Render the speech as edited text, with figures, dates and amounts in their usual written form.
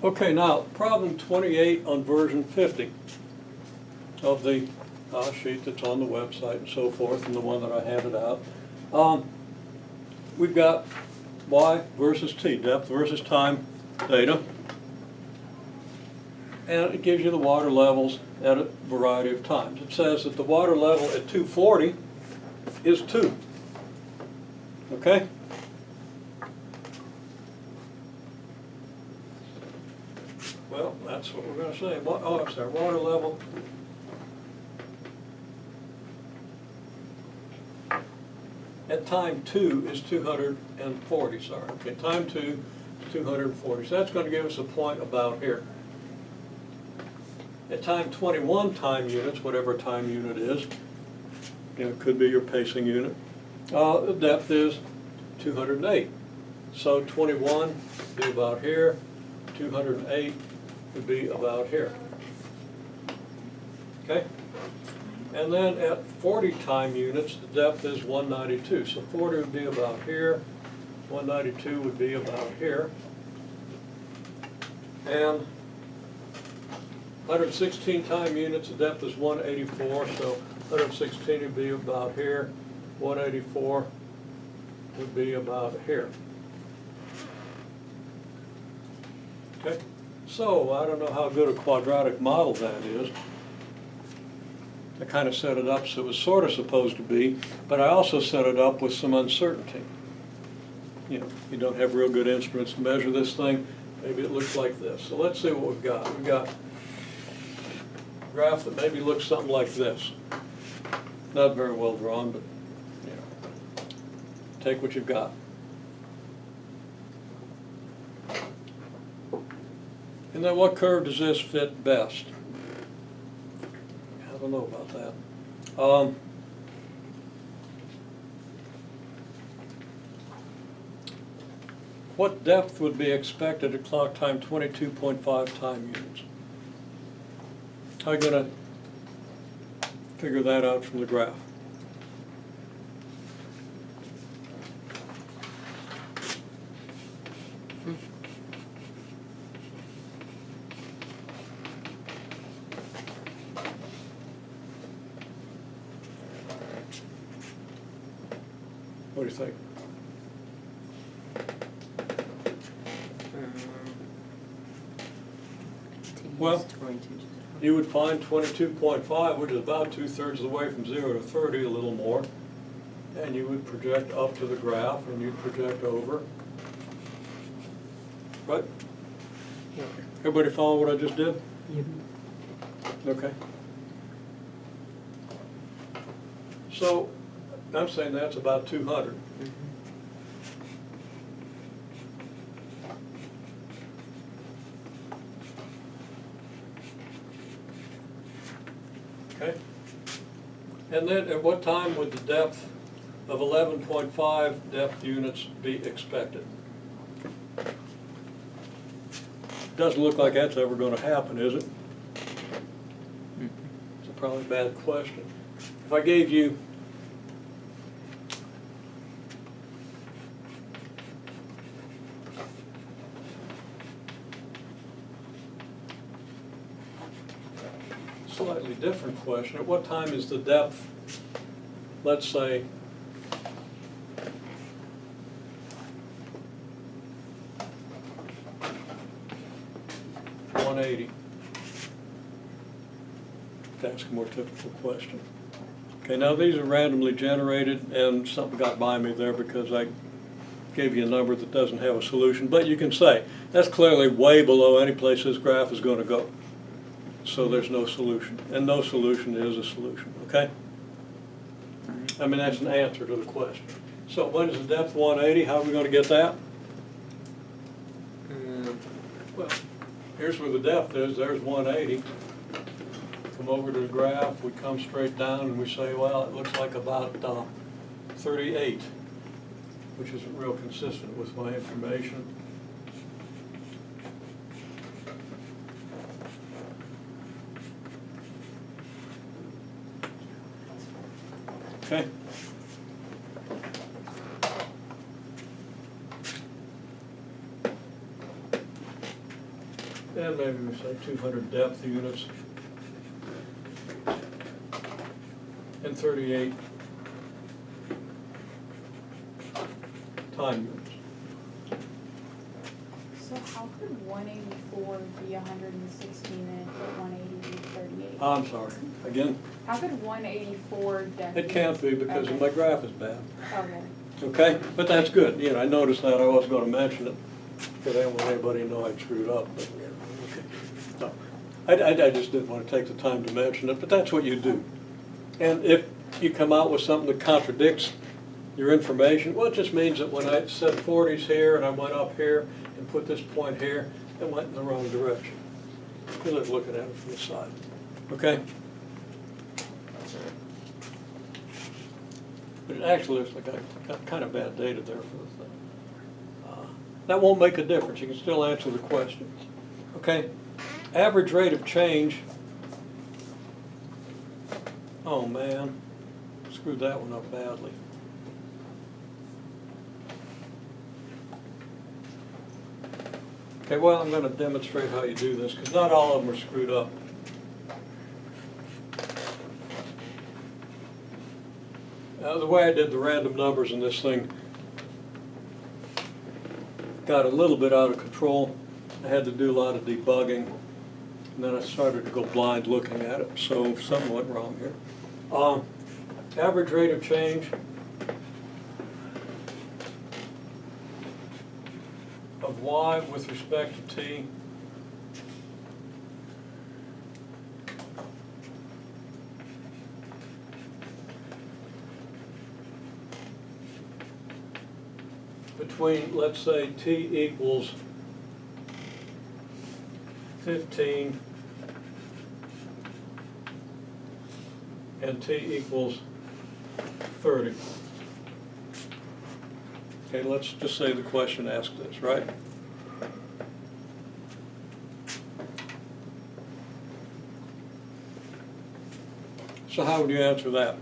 Okay, now, problem 28 on version 50 of the sheet that's on the website and so forth, and the one that I handed out. We've got y versus t, depth versus time data. And it gives you the water levels at a variety of times. It says that the water level at 240 is 2. Okay? Well, that's what we're going to say. Oh, I'm sorry, water level at time 2 is 240, sorry. Okay, time 2 is 240. So that's going to give us a point about here. At time 21 time units, whatever time unit is, it could be your pacing unit, the depth is 208. So 21 would be about here, 208 would be about here. Okay? And then at 40 time units, the depth is 192. So 40 would be about here, 192 would be about here. And 116 time units, the depth is 184, so 116 would be about here, 184 would be about here. Okay? So I don't know how good a quadratic model that is. I kind of set it up so it was sort of supposed to be, but I also set it up with some uncertainty. You know, you don't have real good instruments to measure this thing. Maybe it looks like this. So let's see what we've got. We've got a graph that maybe looks something like this. Not very well drawn, but you know, take what you've got. And then what curve does this fit best? I don't know about that. What depth would be expected at clock time 22.5 time units? How are you going to figure that out from the graph? What do you think? Well, you would find 22.5, which is about 2/3 of the way from 0 to 30, a little more. And you would project up to the graph, and you'd project over. Right? Everybody follow what I just did? Yep. Okay. So, I'm saying that's about 200. Okay? And then at what time would the depth of 11.5 depth units be expected? Doesn't look like that's ever going to happen, is it? It's probably a bad question. If I gave you slightly different question. At what time is the depth, let's say, $180? That's a more typical question. Okay, now these are randomly generated, and something got by me there because I gave you a number that doesn't have a solution. But you can say, that's clearly way below any place this graph is going to go. So there's no solution, and no solution is a solution, okay? I mean, that's an answer to the question. So when is the depth 180? How are we going to get that? Well, here's where the depth is. There's 180. Come over to the graph. We come straight down, and we say, well, it looks like about 38, which isn't real consistent with my information. Okay. and maybe we say 200 depth units, and 38 time units. So how could 184 be 116 and 180 be 38? I'm sorry, again, How could 184 depth? it can't be because Okay. my graph is bad. Okay. Okay, but that's good, you know, I noticed that, I was gonna mention it, because I didn't want anybody to know I'd screwed up, but, you know, okay. No, I just didn't wanna take the time to mention it, but that's what you do. And if you come out with something that contradicts your information, well, it just means that when I said 40s here, and I went up here, and put this point here, it went in the wrong direction. You're looking at it from the side, okay? But it actually looks like I got kind of bad data there for the thing. That won't make a difference. You can still answer the question. Okay? Average rate of change. Oh, man. Screwed that one up badly. Okay, well, I'm going to demonstrate how you do this, because not all of them are screwed up. The way I did the random numbers in this thing got a little bit out of control. I had to do a lot of debugging, and then I started to go blind looking at it, so something went wrong here. Average rate of change of y with respect to t between, let's say, t equals 15 and t equals 30. Okay, let's just say the question asked this, right? So how would you answer that?